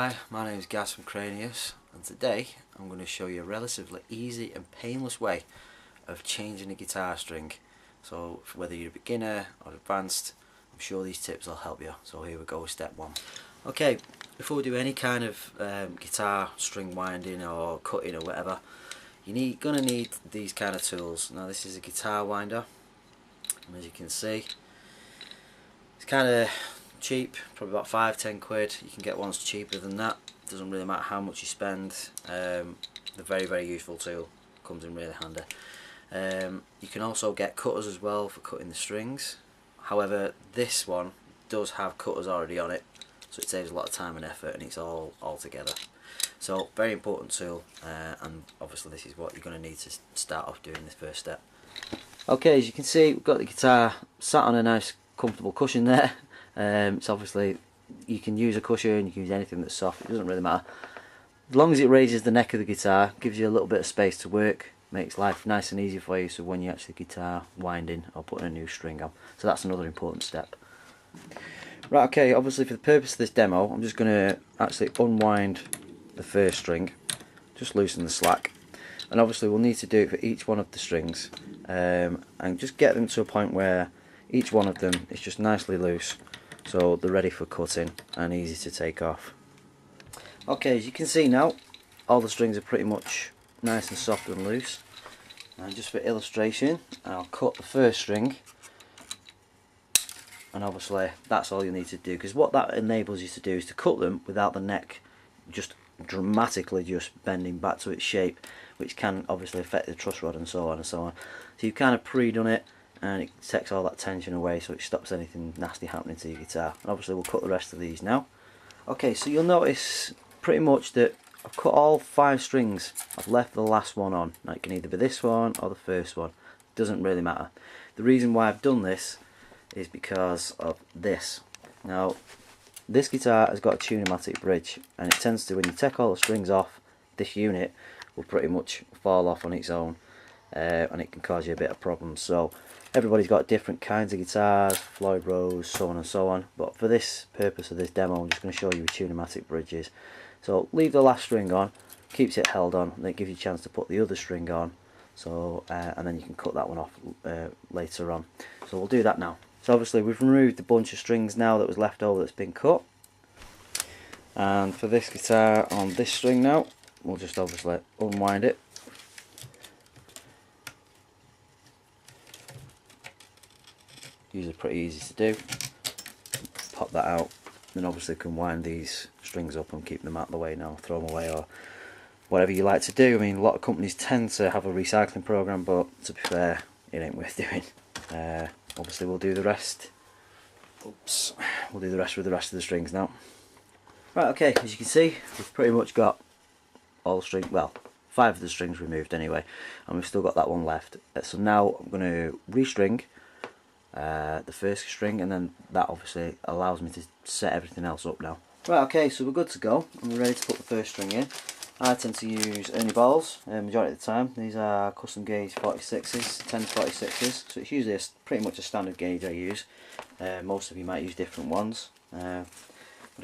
Hi, my name is Gaz from KRANIUS, and today I'm going to show you a relatively easy and painless way of changing a guitar string. So whether you're a beginner or advanced, I'm sure these tips will help you. So here we go with step one. Okay, before we do any kind of guitar string winding or cutting or whatever, you're going to need these kind of tools. Now this is a guitar winder, and as you can see, it's kind of cheap, probably about 5-10 quid. You can get ones cheaper than that. Doesn't really matter how much you spend. They're very useful tool. Comes in really handy. You can also get cutters as well for cutting the strings. However, this one does have cutters already on it, so it saves a lot of time and effort, and it's all together. So very important tool, and obviously this is what you're going to need to start off doing this first step. Okay, as you can see, we've got the guitar sat on a nice comfortable cushion there. So obviously you can use a cushion, you can use anything that's soft, it doesn't really matter. As long as it raises the neck of the guitar, gives you a little bit of space to work, makes life nice and easy for you, so when you actually guitar winding or putting a new string on. So that's another important step. Right, okay, obviously for the purpose of this demo, I'm just going to actually unwind the first string, just loosen the slack, and obviously we'll need to do it for each one of the strings, and just get them to a point where each one of them is just nicely loose, so they're ready for cutting and easy to take off. Okay, as you can see now, all the strings are pretty much nice and soft and loose. And just for illustration, I'll cut the first string, and obviously that's all you need to do, because what that enables you to do is to cut them without the neck just dramatically just bending back to its shape, which can obviously affect the truss rod and so on and so on. So you've kind of pre-done it, and it takes all that tension away, so it stops anything nasty happening to your guitar. And obviously we'll cut the rest of these now. Okay, so you'll notice pretty much that I've cut all 5 strings. I've left the last one on. Now it can either be this one or the first one. It doesn't really matter. The reason why I've done this is because of this. Now this guitar has got a tune-o-matic bridge, and it tends to, when you take all the strings off, this unit will pretty much fall off on its own, and it can cause you a bit of problems. So everybody's got different kinds of guitars, Floyd Rose, so on and so on, but for this purpose of this demo I'm just going to show you tune-o-matic bridges. So leave the last string on, keeps it held on, and it gives you a chance to put the other string on, so and then you can cut that one off later on. So we'll do that now. So obviously we've removed the bunch of strings now that was left over that's been cut, and for this guitar on this string now, we'll just obviously unwind it. Usually pretty easy to do. Pop that out, then obviously can wind these strings up and keep them out of the way now, throw them away or whatever you like to do. I mean, a lot of companies tend to have a recycling program, but to be fair, it ain't worth doing. Obviously we'll do the rest. Oops, we'll do the rest with the rest of the strings now. Right, okay, as you can see, we've pretty much got all the strings, well, 5 of the strings removed anyway, and we've still got that one left. So now I'm going to restring the first string, and then that obviously allows me to set everything else up now. Right, okay, so we're good to go, and we're ready to put the first string in. I tend to use Ernie balls majority of the time. These are custom gauge 46s, 1046s, so it's usually pretty much a standard gauge I use. Most of you might use different ones, but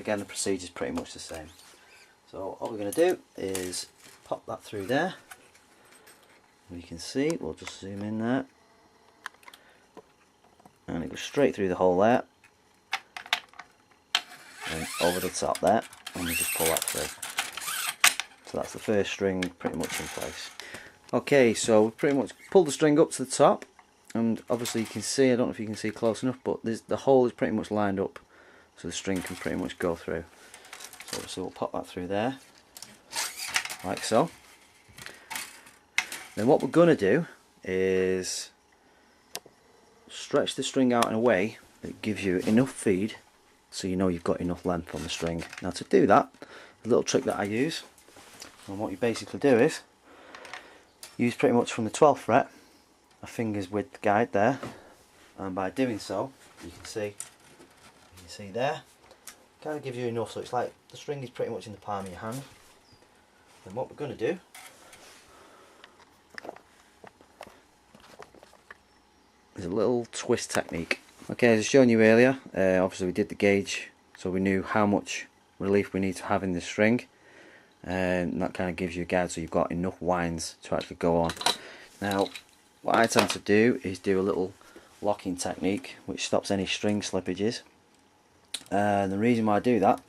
again the procedure is pretty much the same. So all we're going to do is pop that through there. You can see, we'll just zoom in there, and it goes straight through the hole there and over the top there, and we just pull that through. So that's the first string pretty much in place. Okay, so we pretty much pulled the string up to the top, and obviously you can see, I don't know if you can see close enough, but the hole is pretty much lined up, so the string can pretty much go through. So we'll pop that through there, like so. Then what we're going to do is stretch the string out in a way that gives you enough feed so you know you've got enough length on the string. Now to do that, a little trick that I use, and what you basically do is use pretty much from the 12th fret a finger's width guide there, and by doing so you can see there, kind of gives you enough, so it's like the string is pretty much in the palm of your hand. And what we're going to do is a little twist technique. Okay, as I was showing you earlier, obviously we did the gauge, so we knew how much relief we need to have in the string, and that kind of gives you a guide so you've got enough winds to actually go on. Now what I tend to do is do a little locking technique which stops any string slippages, and the reason why I do that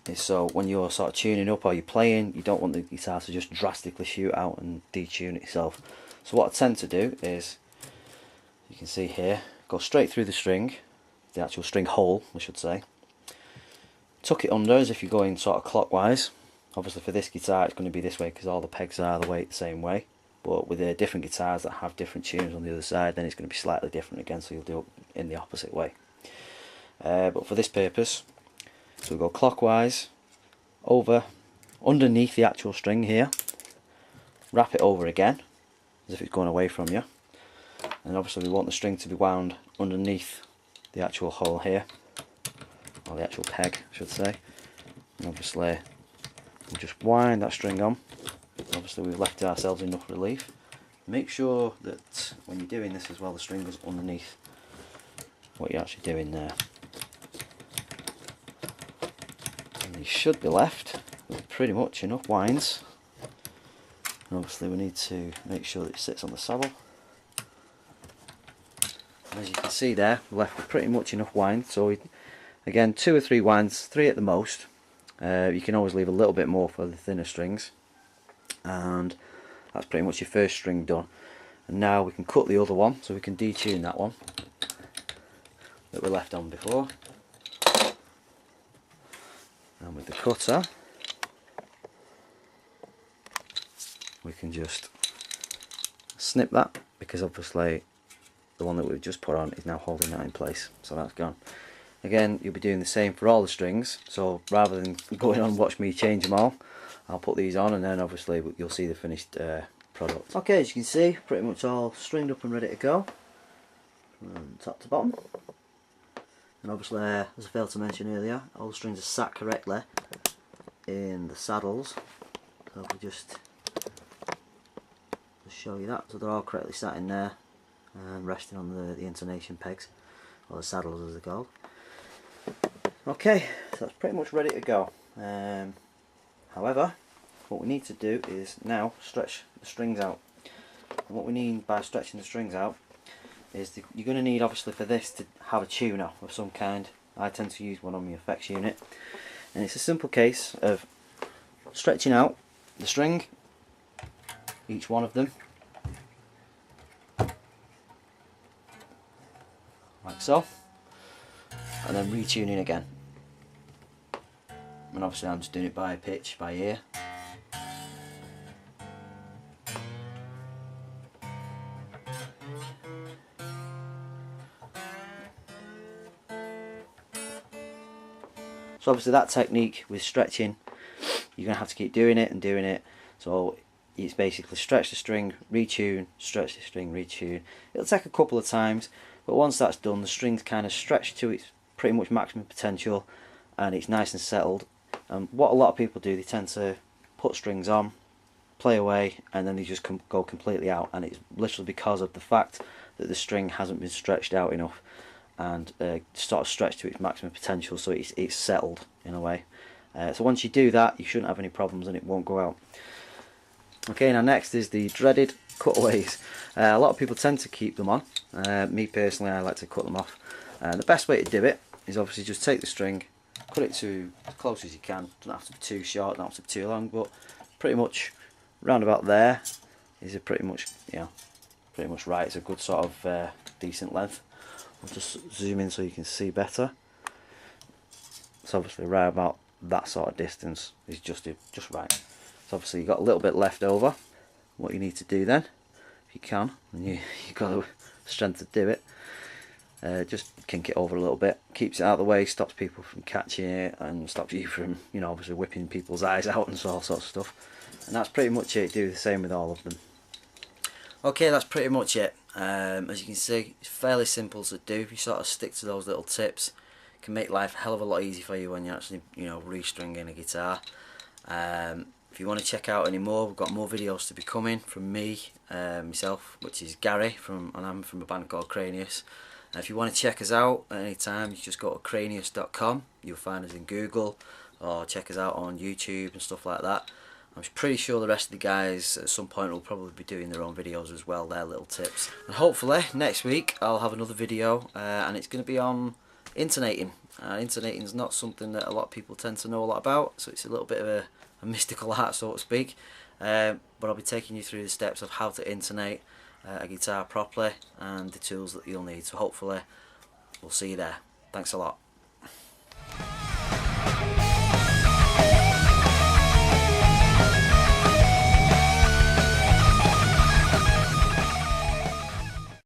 is so when you're sort of tuning up or you're playing, you don't want the guitar to just drastically shoot out and detune itself. So what I tend to do is, you can see here, go straight through the string, the actual string hole I should say, tuck it under as if you're going sort of clockwise. Obviously for this guitar it's going to be this way because all the pegs are the same way, but with different guitars that have different tunes on the other side, then it's going to be slightly different again, so you'll do it in the opposite way. But for this purpose, so we go clockwise, over, underneath the actual string here, wrap it over again, as if it's going away from you, and obviously we want the string to be wound underneath the actual hole here, or the actual peg I should say, and obviously we just wind that string on. Obviously we've left ourselves enough relief. Make sure that when you're doing this as well, the string goes underneath what you're actually doing there. You should be left with pretty much enough winds, and obviously we need to make sure that it sits on the saddle. And as you can see there, we're left with pretty much enough wind, so again 2 or 3 winds, 3 at the most. You can always leave a little bit more for the thinner strings, and that's pretty much your first string done. And now we can cut the other one, so we can detune that one that we left on before. And with the cutter we can just snip that, because obviously the one that we've just put on is now holding that in place, so that's gone. Again, you'll be doing the same for all the strings, so rather than going on watch me change them all, I'll put these on and then obviously you'll see the finished product. Okay, as you can see, pretty much all stringed up and ready to go from top to bottom. And obviously, as I failed to mention earlier, all the strings are sat correctly in the saddles. So if we just show you that, so they're all correctly sat in there and resting on the intonation pegs, or the saddles as they're called. Okay, so that's pretty much ready to go. However, what we need to do is now stretch the strings out. And what we mean by stretching the strings out is you're going to need, obviously for this, to have a tuner of some kind. I tend to use one on my effects unit, and it's a simple case of stretching out the string, each one of them, like so, and then retuning again. And obviously I'm just doing it by pitch, by ear. So obviously that technique with stretching, you're going to have to keep doing it and doing it. So it's basically stretch the string, retune, stretch the string, retune. It'll take a couple of times, but once that's done, the string's kind of stretched to its pretty much maximum potential, and it's nice and settled. And what a lot of people do, they tend to put strings on, play away, and then they just go completely out, and it's literally because of the fact that the string hasn't been stretched out enough and sort of stretched to its maximum potential, so it's settled in a way. So once you do that, you shouldn't have any problems and it won't go out. Okay, now next is the dreaded cutaways. A lot of people tend to keep them on. Me personally, I like to cut them off. The best way to do it is obviously just take the string, cut it to as close as you can. Doesn't have to be too short, don't have to be too long, but pretty much round about there is a pretty much right. It's a good sort of decent length. I'll just zoom in so you can see better. So obviously right about that sort of distance is just right. So obviously you've got a little bit left over. What you need to do then, if you can, and you've got the strength to do it, just kink it over a little bit, keeps it out of the way, stops people from catching it, and stops you from, obviously whipping people's eyes out and all sorts of stuff. And that's pretty much it. Do the same with all of them. Okay, that's pretty much it. As you can see, it's fairly simple to do. If you sort of stick to those little tips, it can make life a hell of a lot easier for you when you're actually, restringing a guitar. If you want to check out any more, we've got more videos to be coming from me, myself, which is Gary, and I'm from a band called KRANIUS. And if you want to check us out at any time, you just go to KRANIUS.com. You'll find us in Google, or check us out on YouTube and stuff like that. I'm pretty sure the rest of the guys at some point will probably be doing their own videos as well, their little tips. And hopefully next week I'll have another video, and it's going to be on intonating. Intonating is not something that a lot of people tend to know a lot about, so it's a little bit of a mystical art, so to speak. But I'll be taking you through the steps of how to intonate a guitar properly and the tools that you'll need. So hopefully we'll see you there. Thanks a lot.